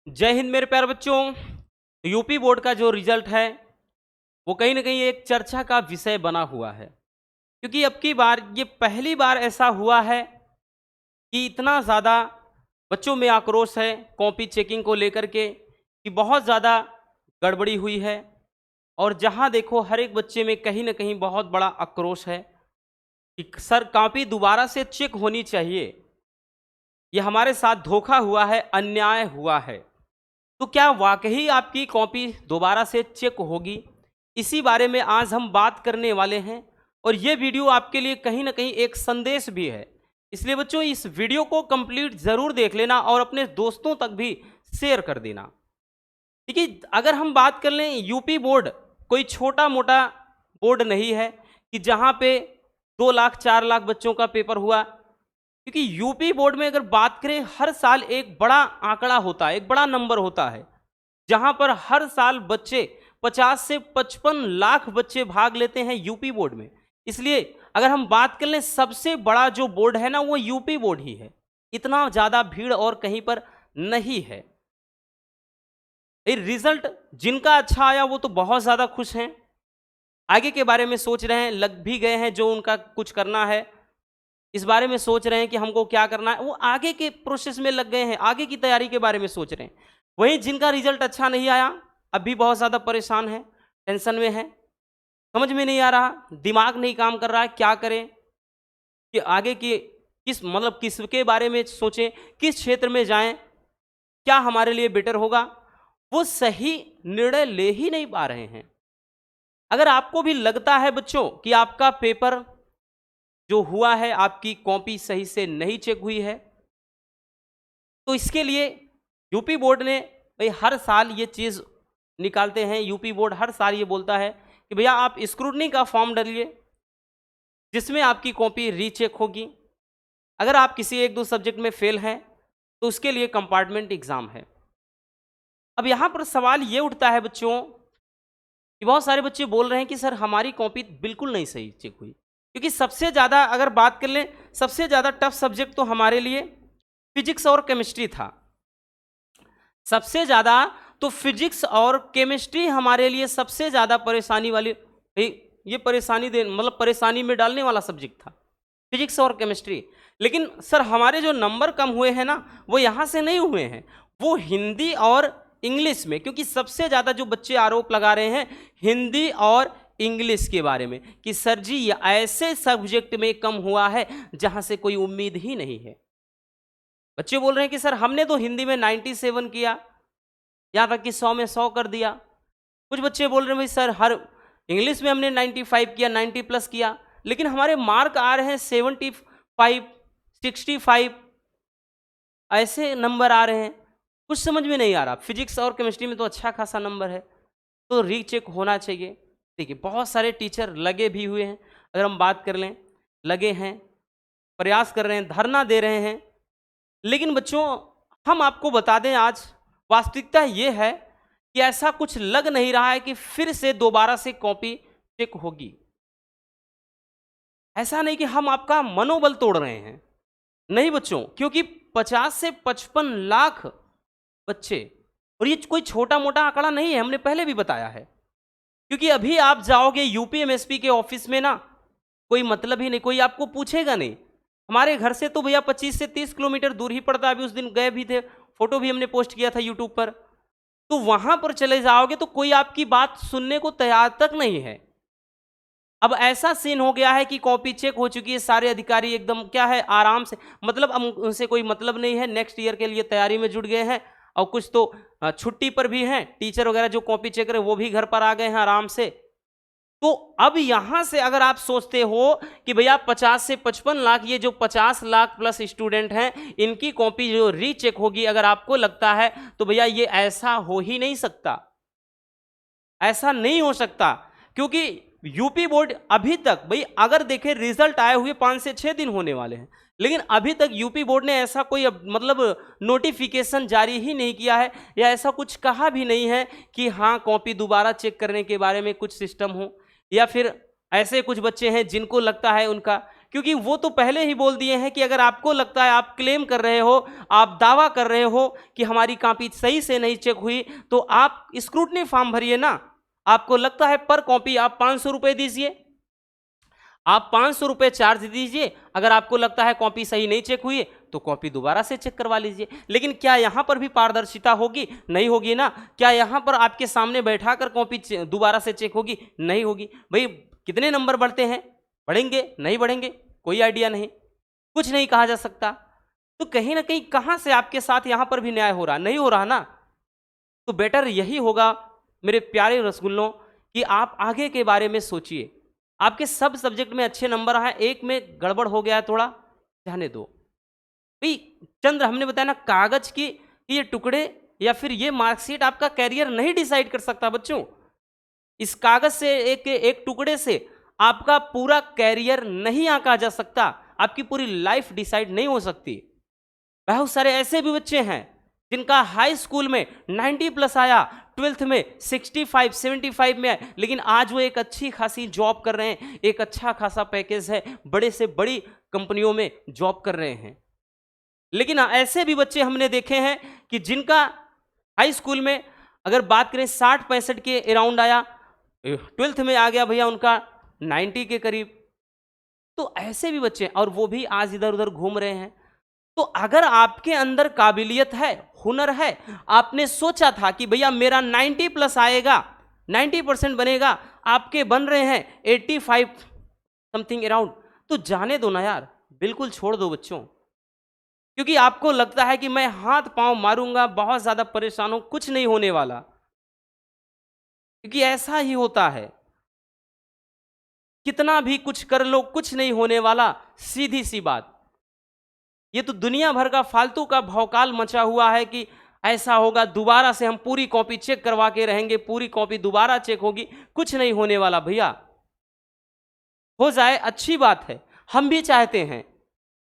जय हिंद मेरे प्यारे बच्चों। यूपी बोर्ड का जो रिजल्ट है वो कहीं ना कहीं एक चर्चा का विषय बना हुआ है, क्योंकि अब की बार ये पहली बार ऐसा हुआ है कि इतना ज़्यादा बच्चों में आक्रोश है कॉपी चेकिंग को लेकर के कि बहुत ज़्यादा गड़बड़ी हुई है। और जहाँ देखो हर एक बच्चे में कहीं ना कहीं बहुत बड़ा आक्रोश है कि सर कॉपी दोबारा से चेक होनी चाहिए, ये हमारे साथ धोखा हुआ है, अन्याय हुआ है। तो क्या वाकई आपकी कॉपी दोबारा से चेक होगी? इसी बारे में आज हम बात करने वाले हैं और ये वीडियो आपके लिए कहीं ना कहीं एक संदेश भी है। इसलिए बच्चों इस वीडियो को कंप्लीट ज़रूर देख लेना और अपने दोस्तों तक भी शेयर कर देना। देखिए, अगर हम बात कर लें, यूपी बोर्ड कोई छोटा मोटा बोर्ड नहीं है कि जहाँ पे 2 लाख 4 लाख बच्चों का पेपर हुआ, क्योंकि यूपी बोर्ड में अगर बात करें हर साल एक बड़ा आंकड़ा होता है, एक बड़ा नंबर होता है, जहां पर हर साल बच्चे 50 से 55 लाख बच्चे भाग लेते हैं यूपी बोर्ड में। इसलिए अगर हम बात कर लें सबसे बड़ा जो बोर्ड है ना वो यूपी बोर्ड ही है, इतना ज़्यादा भीड़ और कहीं पर नहीं है। ये रिजल्ट जिनका अच्छा आया वो तो बहुत ज़्यादा खुश हैं, आगे के बारे में सोच रहे हैं, लग भी गए हैं, जो उनका कुछ करना है इस बारे में सोच रहे हैं कि हमको क्या करना है, वो आगे के प्रोसेस में लग गए हैं, आगे की तैयारी के बारे में सोच रहे हैं। वहीं जिनका रिजल्ट अच्छा नहीं आया अभी बहुत ज़्यादा परेशान है, टेंशन में है, समझ में नहीं आ रहा, दिमाग नहीं काम कर रहा है, क्या करें कि आगे की किसके बारे में सोचें, किस क्षेत्र में जाएं, क्या हमारे लिए बेटर होगा, वो सही निर्णय ले ही नहीं पा रहे हैं। अगर आपको भी लगता है बच्चों कि आपका पेपर जो हुआ है, आपकी कॉपी सही से नहीं चेक हुई है, तो इसके लिए यूपी बोर्ड ने भाई हर साल ये चीज़ निकालते हैं। यूपी बोर्ड हर साल ये बोलता है कि भैया आप स्क्रूटनी का फॉर्म डालिए जिसमें आपकी कॉपी रीचेक होगी। अगर आप किसी 1-2 सब्जेक्ट में फेल हैं तो उसके लिए कंपार्टमेंट एग्ज़ाम है। अब यहाँ पर सवाल ये उठता है बच्चों कि बहुत सारे बच्चे बोल रहे हैं कि सर हमारी कॉपी बिल्कुल नहीं सही चेक हुई, क्योंकि सबसे ज़्यादा अगर बात कर लें, सबसे ज़्यादा टफ सब्जेक्ट तो हमारे लिए फिजिक्स और केमिस्ट्री था। सबसे ज़्यादा तो फिजिक्स और केमिस्ट्री हमारे लिए सबसे ज़्यादा परेशानी वाली, ये परेशानी में डालने वाला सब्जेक्ट था, फिजिक्स और केमिस्ट्री। लेकिन सर हमारे जो नंबर कम हुए हैं ना वो यहाँ से नहीं हुए हैं, वो हिंदी और इंग्लिश में, क्योंकि सबसे ज़्यादा जो बच्चे आरोप लगा रहे हैं हिंदी और इंग्लिश के बारे में कि सर जी ये ऐसे सब्जेक्ट में कम हुआ है जहाँ से कोई उम्मीद ही नहीं है। बच्चे बोल रहे हैं कि सर हमने तो हिंदी में 97 किया, यहाँ तक कि 100 में 100 कर दिया। कुछ बच्चे बोल रहे हैं भाई सर हर इंग्लिश में हमने 95 किया, 90 प्लस किया, लेकिन हमारे मार्क आ रहे हैं 75, 65, ऐसे नंबर आ रहे हैं, कुछ समझ में नहीं आ रहा। फिजिक्स और केमिस्ट्री में तो अच्छा खासा नंबर है, तो रीचेक होना चाहिए। देखिए बहुत सारे टीचर लगे भी हुए हैं, अगर हम बात कर लें, लगे हैं, प्रयास कर रहे हैं, धरना दे रहे हैं। लेकिन बच्चों हम आपको बता दें, आज वास्तविकता ये है कि ऐसा कुछ लग नहीं रहा है कि फिर से दोबारा से कॉपी चेक होगी। ऐसा नहीं कि हम आपका मनोबल तोड़ रहे हैं, नहीं बच्चों, क्योंकि 50 से 55 लाख बच्चे, और ये कोई छोटा मोटा आंकड़ा नहीं है, हमने पहले भी बताया है। क्योंकि अभी आप जाओगे यूपीएमएसपी के ऑफिस में ना, कोई मतलब ही नहीं, कोई आपको पूछेगा नहीं। हमारे घर से तो भैया 25 से 30 किलोमीटर दूर ही पड़ता है, अभी उस दिन गए भी थे, फोटो भी हमने पोस्ट किया था यूट्यूब पर। तो वहां पर चले जाओगे तो कोई आपकी बात सुनने को तैयार तक नहीं है। अब ऐसा सीन हो गया है कि कॉपी चेक हो चुकी है, सारे अधिकारी एकदम क्या है आराम से, मतलब अब उनसे कोई मतलब नहीं है, नेक्स्ट ईयर के लिए तैयारी में जुट गए हैं। और कुछ तो छुट्टी पर भी हैं, टीचर वगैरह जो कॉपी चेक करे वो भी घर पर आ गए हैं आराम से। तो अब यहां से अगर आप सोचते हो कि भैया 50 से 55 लाख, ये जो 50 लाख प्लस स्टूडेंट हैं इनकी कॉपी जो रीचेक होगी, अगर आपको लगता है तो भैया ये ऐसा हो ही नहीं सकता, ऐसा नहीं हो सकता। क्योंकि यूपी बोर्ड अभी तक, भाई अगर देखें रिजल्ट आए हुए 5 से 6 दिन होने वाले हैं, लेकिन अभी तक यूपी बोर्ड ने ऐसा कोई नोटिफिकेशन जारी ही नहीं किया है, या ऐसा कुछ कहा भी नहीं है कि हाँ कॉपी दोबारा चेक करने के बारे में कुछ सिस्टम हो। या फिर ऐसे कुछ बच्चे हैं जिनको लगता है उनका क्योंकि वो तो पहले ही बोल दिए हैं कि अगर आपको लगता है, आप क्लेम कर रहे हो, आप दावा कर रहे हो कि हमारी कॉपी सही से नहीं चेक हुई, तो आप स्क्रूटनी फॉर्म भरिए ना। आपको लगता है पर कॉपी आप 500 रुपये दीजिए, आप 500 रुपये चार्ज दीजिए। अगर आपको लगता है कॉपी सही नहीं चेक हुई है तो कॉपी दोबारा से चेक करवा लीजिए। लेकिन क्या यहाँ पर भी पारदर्शिता होगी? नहीं होगी ना। क्या यहाँ पर आपके सामने बैठा कर कॉपी दोबारा से चेक होगी? नहीं होगी। भाई कितने नंबर बढ़ते हैं? बढ़ेंगे नहीं बढ़ेंगे? कोई आइडिया नहीं, कुछ नहीं कहा जा सकता। तो कहीं ना कहीं कहाँ से आपके साथ यहाँ पर भी न्याय हो रहा? नहीं हो रहा ना। तो बेटर यही होगा मेरे प्यारे रसगुल्लों कि आप आगे के बारे में सोचिए। आपके सब सब्जेक्ट में अच्छे नंबर आए, एक में गड़बड़ हो गया है थोड़ा, जाने दो भाई। चंद्र हमने बताया ना, कागज की ये टुकड़े या फिर ये मार्कशीट आपका कैरियर नहीं डिसाइड कर सकता बच्चों। इस कागज से एक टुकड़े से आपका पूरा कैरियर नहीं आंका जा सकता, आपकी पूरी लाइफ डिसाइड नहीं हो सकती। बहुत सारे ऐसे भी बच्चे हैं जिनका हाई स्कूल में 90 प्लस आया, 12th में 65 75 में आया, लेकिन आज वो एक अच्छी खासी जॉब कर रहे हैं, एक अच्छा खासा पैकेज है, बड़े से बड़ी कंपनियों में जॉब कर रहे हैं। लेकिन ऐसे भी बच्चे हमने देखे हैं कि जिनका हाई स्कूल में अगर बात करें 60-65 के अराउंड आया, 12th में आ गया भैया उनका 90 के करीब। तो ऐसे भी बच्चे, और वो भी आज इधर उधर घूम रहे हैं। तो अगर आपके अंदर काबिलियत है, हुनर है, आपने सोचा था कि भैया मेरा 90 प्लस आएगा, 90% बनेगा, आपके बन रहे हैं 85 समथिंग अराउंड, तो जाने दो ना यार, बिल्कुल छोड़ दो बच्चों। क्योंकि आपको लगता है कि मैं हाथ पांव मारूंगा, बहुत ज्यादा परेशान हूं, कुछ नहीं होने वाला। क्योंकि ऐसा ही होता है, कितना भी कुछ कर लो कुछ नहीं होने वाला, सीधी सी बात। ये तो दुनिया भर का फालतू का भौकाल मचा हुआ है कि ऐसा होगा, दोबारा से हम पूरी कॉपी चेक करवा के रहेंगे, पूरी कॉपी दोबारा चेक होगी। कुछ नहीं होने वाला भैया। हो जाए अच्छी बात है, हम भी चाहते हैं,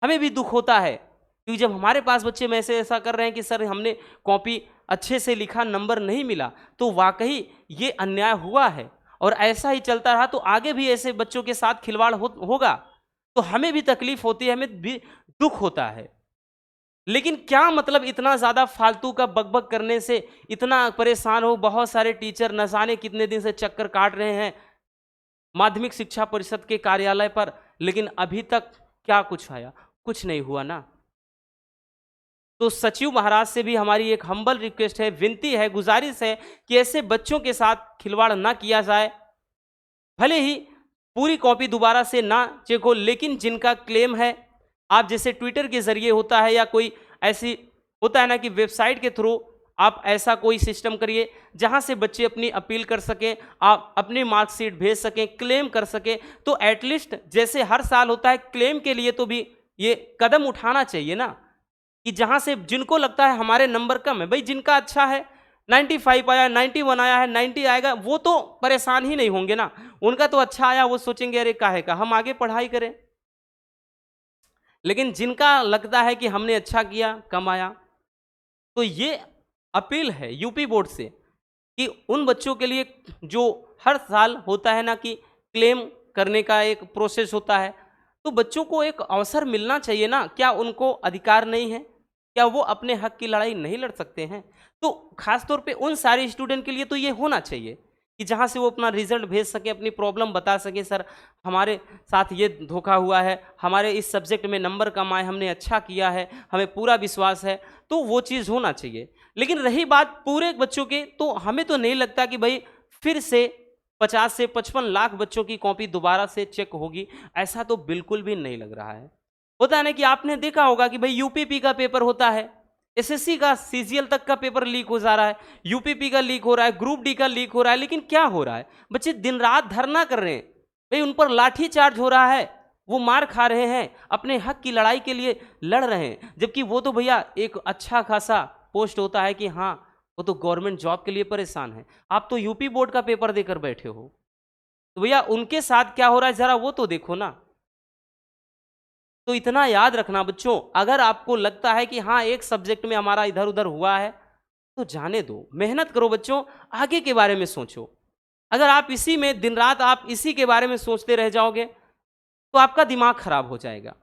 हमें भी दुख होता है, क्योंकि जब हमारे पास बच्चे में से ऐसा कर रहे हैं कि सर हमने कॉपी अच्छे से लिखा, नंबर नहीं मिला, तो वाकई ये अन्याय हुआ है। और ऐसा ही चलता रहा तो आगे भी ऐसे बच्चों के साथ खिलवाड़ होगा, तो हमें भी तकलीफ होती है, हमें भी दुख होता है। लेकिन क्या मतलब इतना ज्यादा फालतू का बकबक करने से, इतना परेशान हो? बहुत सारे टीचर न जाने कितने दिन से चक्कर काट रहे हैं माध्यमिक शिक्षा परिषद के कार्यालय पर, लेकिन अभी तक क्या कुछ आया? कुछ नहीं हुआ ना। तो सचिव महाराज से भी हमारी एक हम्बल रिक्वेस्ट है, विनती है, गुजारिश है कि ऐसे बच्चों के साथ खिलवाड़ ना किया जाए। भले ही पूरी कॉपी दोबारा से ना चेक हो, लेकिन जिनका क्लेम है, आप जैसे ट्विटर के जरिए होता है या कोई ऐसी होता है ना कि वेबसाइट के थ्रू आप ऐसा कोई सिस्टम करिए जहां से बच्चे अपनी अपील कर सकें, आप अपनी मार्कशीट भेज सकें, क्लेम कर सकें। तो एटलीस्ट जैसे हर साल होता है, क्लेम के लिए तो भी ये कदम उठाना चाहिए ना, कि जहां से जिनको लगता है हमारे नंबर कम है, भाई जिनका अच्छा है 95 आया, 91 आया है, 90 आएगा, वो तो परेशान ही नहीं होंगे ना। उनका तो अच्छा आया, वो सोचेंगे अरे काहे का, हम आगे पढ़ाई करें। लेकिन जिनका लगता है कि हमने अच्छा किया, कम आया, तो ये अपील है यूपी बोर्ड से कि उन बच्चों के लिए जो हर साल होता है ना कि क्लेम करने का एक प्रोसेस होता है, तो बच्चों को एक अवसर मिलना चाहिए ना। क्या उनको अधिकार नहीं है? क्या वो अपने हक की लड़ाई नहीं लड़ सकते हैं? तो खासतौर पे उन सारे स्टूडेंट के लिए तो ये होना चाहिए कि जहाँ से वो अपना रिजल्ट भेज सके, अपनी प्रॉब्लम बता सके, सर हमारे साथ ये धोखा हुआ है, हमारे इस सब्जेक्ट में नंबर कम आए, हमने अच्छा किया है, हमें पूरा विश्वास है, तो वो चीज़ होना चाहिए। लेकिन रही बात पूरे बच्चों की, तो हमें तो नहीं लगता कि भाई फिर से 50 से 55 लाख बच्चों की कॉपी दोबारा से चेक होगी, ऐसा तो बिल्कुल भी नहीं लग रहा है। होता है ना कि आपने देखा होगा कि भाई यूपीपी का पेपर होता है, एसएससी का सीजीएल तक का पेपर लीक हो जा रहा है, यूपीपी का लीक हो रहा है, ग्रुप डी का लीक हो रहा है, लेकिन क्या हो रहा है? बच्चे दिन रात धरना कर रहे हैं, भाई उन पर लाठी चार्ज हो रहा है, वो मार खा रहे हैं, अपने हक की लड़ाई के लिए लड़ रहे हैं। जबकि वो तो भैया एक अच्छा खासा पोस्ट होता है कि हाँ वो तो गवर्नमेंट जॉब के लिए परेशान है, आप तो यूपी बोर्ड का पेपर देकर बैठे हो। तो भैया उनके साथ क्या हो रहा है जरा वो तो देखो ना। तो इतना याद रखना बच्चों, अगर आपको लगता है कि हाँ एक सब्जेक्ट में हमारा इधर उधर हुआ है तो जाने दो, मेहनत करो बच्चों, आगे के बारे में सोचो। अगर आप इसी में दिन रात आप इसी के बारे में सोचते रह जाओगे तो आपका दिमाग खराब हो जाएगा।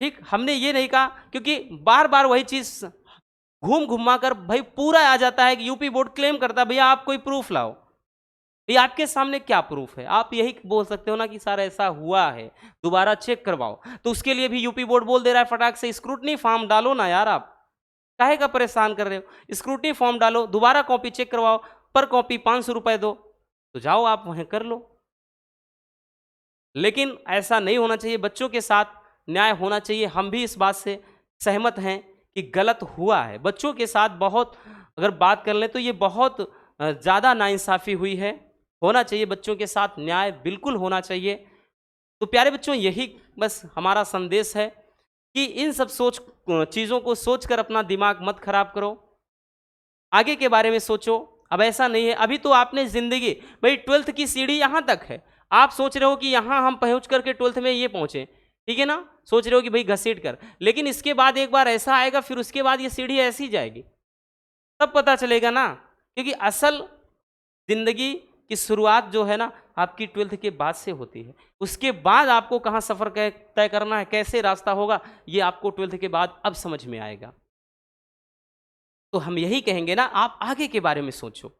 ठीक, हमने ये नहीं कहा, क्योंकि बार बार वही चीज घूम घुमा कर भाई पूरा आ जाता है कि यूपी बोर्ड क्लेम करता है भैया आप कोई प्रूफ लाओ। ये आपके सामने क्या प्रूफ है? आप यही बोल सकते हो ना कि सर ऐसा हुआ है, दोबारा चेक करवाओ। तो उसके लिए भी यूपी बोर्ड बोल दे रहा है फटाक से स्क्रूटनी फॉर्म डालो ना यार, आप काहे का परेशान कर रहे हो? स्क्रूटनी फॉर्म डालो, दोबारा कॉपी चेक करवाओ, पर कॉपी 500 रुपए दो, तो जाओ आप वहीं कर लो। लेकिन ऐसा नहीं होना चाहिए, बच्चों के साथ न्याय होना चाहिए। हम भी इस बात से सहमत हैं कि गलत हुआ है बच्चों के साथ। बहुत अगर बात कर लें तो ये बहुत ज़्यादा नाइंसाफ़ी हुई है। होना चाहिए बच्चों के साथ न्याय, बिल्कुल होना चाहिए। तो प्यारे बच्चों, यही बस हमारा संदेश है कि इन सब चीज़ों को सोचकर अपना दिमाग मत खराब करो, आगे के बारे में सोचो। अब ऐसा नहीं है, अभी तो आपने ज़िंदगी, भाई 12th की सीढ़ी यहाँ तक है, आप सोच रहे हो कि यहाँ हम पहुँच करके 12th में ये पहुँचे, ठीक है ना, सोच रहे हो कि भाई घसीट कर, लेकिन इसके बाद एक बार ऐसा आएगा, फिर उसके बाद ये सीढ़ी ऐसी जाएगी, तब पता चलेगा ना। क्योंकि असल जिंदगी की शुरुआत जो है ना आपकी 12th के बाद से होती है। उसके बाद आपको कहाँ सफ़र तय करना है, कैसे रास्ता होगा, ये आपको 12th के बाद अब समझ में आएगा। तो हम यही कहेंगे ना, आप आगे के बारे में सोचो।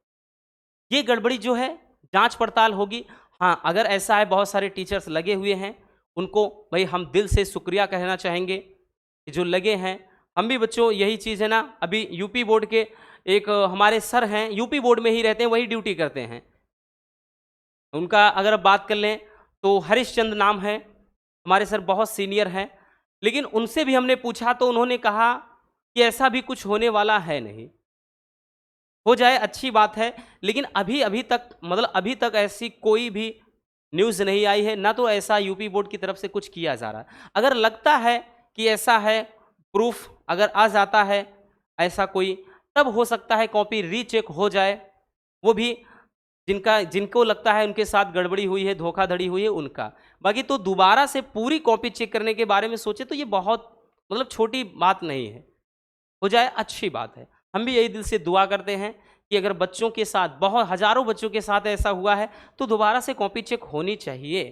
ये गड़बड़ी जो है जांच पड़ताल होगी। हाँ, अगर ऐसा है बहुत सारे टीचर्स लगे हुए हैं, उनको भाई हम दिल से शुक्रिया कहना चाहेंगे कि जो लगे हैं। हम भी बच्चों यही चीज़ है ना, अभी यूपी बोर्ड के एक हमारे सर हैं, यूपी बोर्ड में ही रहते हैं, वही ड्यूटी करते हैं। उनका अगर बात कर लें तो हरीशचंद्र नाम है, हमारे सर बहुत सीनियर हैं। लेकिन उनसे भी हमने पूछा तो उन्होंने कहा कि ऐसा भी कुछ होने वाला है नहीं, हो जाए अच्छी बात है, लेकिन अभी तक मतलब अभी तक ऐसी कोई भी न्यूज़ नहीं आई है, ना तो ऐसा यूपी बोर्ड की तरफ से कुछ किया जा रहा है। अगर लगता है कि ऐसा है, प्रूफ अगर आ जाता है ऐसा कोई, तब हो सकता है कॉपी रीचेक हो जाए, वो भी जिनको लगता है उनके साथ गड़बड़ी हुई है, धोखाधड़ी हुई है उनका। बाकी तो दोबारा से पूरी कॉपी चेक करने के बारे में सोचे तो ये बहुत मतलब छोटी बात नहीं है, हो जाए अच्छी बात है। हम भी यही दिल से दुआ करते हैं कि अगर बच्चों के साथ, बहुत हज़ारों बच्चों के साथ ऐसा हुआ है तो दोबारा से कॉपी चेक होनी चाहिए।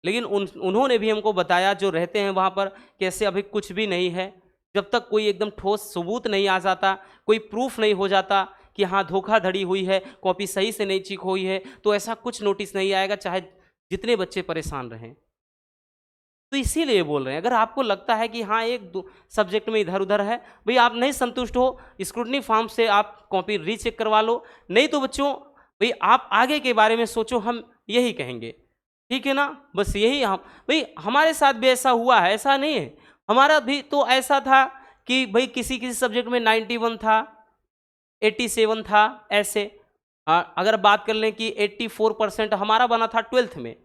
लेकिन उन्होंने भी हमको बताया जो रहते हैं वहाँ पर, कि ऐसे अभी कुछ भी नहीं है। जब तक कोई एकदम ठोस सबूत नहीं आ जाता, कोई प्रूफ नहीं हो जाता कि हाँ धोखाधड़ी हुई है, कॉपी सही से नहीं चेक हुई है, तो ऐसा कुछ नोटिस नहीं आएगा, चाहे जितने बच्चे परेशान रहें। तो इसीलिए बोल रहे हैं, अगर आपको लगता है कि हाँ एक दो सब्जेक्ट में इधर उधर है, भाई आप नहीं संतुष्ट हो, स्क्रूटनी फॉर्म से आप कॉपी रीचेक करवा लो। नहीं तो बच्चों भाई आप आगे के बारे में सोचो, हम यही कहेंगे, ठीक है ना। बस यही हम, भाई हमारे साथ भी ऐसा हुआ है, ऐसा नहीं है, हमारा भी तो ऐसा था कि भाई किसी किसी सब्जेक्ट में 91 था, 87 था, ऐसे। अगर बात कर लें कि 84% हमारा बना था 12th में,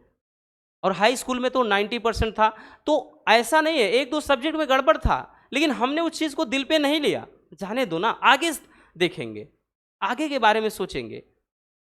और हाई स्कूल में तो 90% था। तो ऐसा नहीं है, एक दो सब्जेक्ट में गड़बड़ था, लेकिन हमने उस चीज़ को दिल पे नहीं लिया, जाने दो ना, आगे देखेंगे, आगे के बारे में सोचेंगे।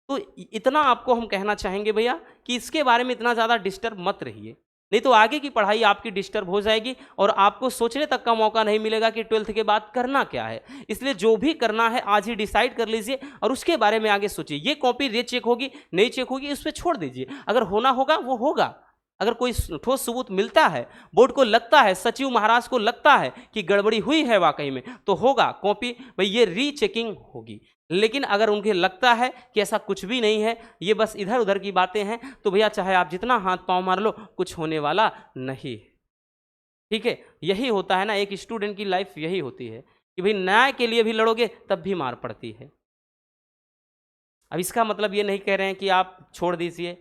तो इतना आपको हम कहना चाहेंगे भैया कि इसके बारे में इतना ज़्यादा डिस्टर्ब मत रहिए, नहीं तो आगे की पढ़ाई आपकी डिस्टर्ब हो जाएगी और आपको सोचने तक का मौका नहीं मिलेगा कि 12th के बाद करना क्या है। इसलिए जो भी करना है आज ही डिसाइड कर लीजिए और उसके बारे में आगे सोचिए। ये कॉपी रीचेक होगी नहीं चेक होगी उस पर छोड़ दीजिए, अगर होना होगा वो होगा। अगर कोई ठोस सबूत मिलता है, बोर्ड को लगता है, सचिव महाराज को लगता है कि गड़बड़ी हुई है वाकई में, तो होगा कॉपी, भाई ये रीचेकिंग होगी। लेकिन अगर उनके लगता है कि ऐसा कुछ भी नहीं है, ये बस इधर उधर की बातें हैं, तो भैया चाहे आप जितना हाथ पांव मार लो, कुछ होने वाला नहीं है, ठीक है। यही होता है ना, एक स्टूडेंट की लाइफ यही होती है कि भाई न्याय के लिए भी लड़ोगे तब भी मार पड़ती है। अब इसका मतलब ये नहीं कह रहे हैं कि आप छोड़ दीजिए,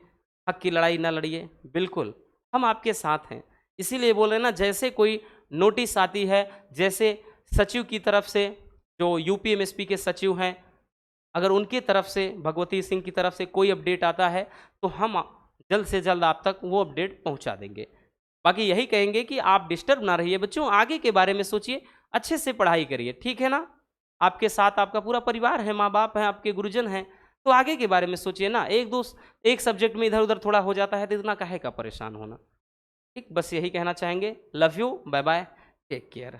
हक की लड़ाई ना लड़िए, बिल्कुल हम आपके साथ हैं। इसीलिए बोल रहे हैं ना, जैसे कोई नोटिस आती है, जैसे सचिव की तरफ से, जो यूपीएमएसपी के सचिव हैं, अगर उनकी तरफ से, भगवती सिंह की तरफ से कोई अपडेट आता है तो हम जल्द से जल्द आप तक वो अपडेट पहुंचा देंगे। बाकी यही कहेंगे कि आप डिस्टर्ब ना रहिए बच्चों, आगे के बारे में सोचिए, अच्छे से पढ़ाई करिए, ठीक है ना। आपके साथ आपका पूरा परिवार है, माँ बाप हैं, आपके गुरुजन हैं, तो आगे के बारे में सोचिए ना। एक सब्जेक्ट में इधर उधर थोड़ा हो जाता है तो इतना काहे का परेशान होना, ठीक। बस यही कहना चाहेंगे। Love you, bye bye, take care.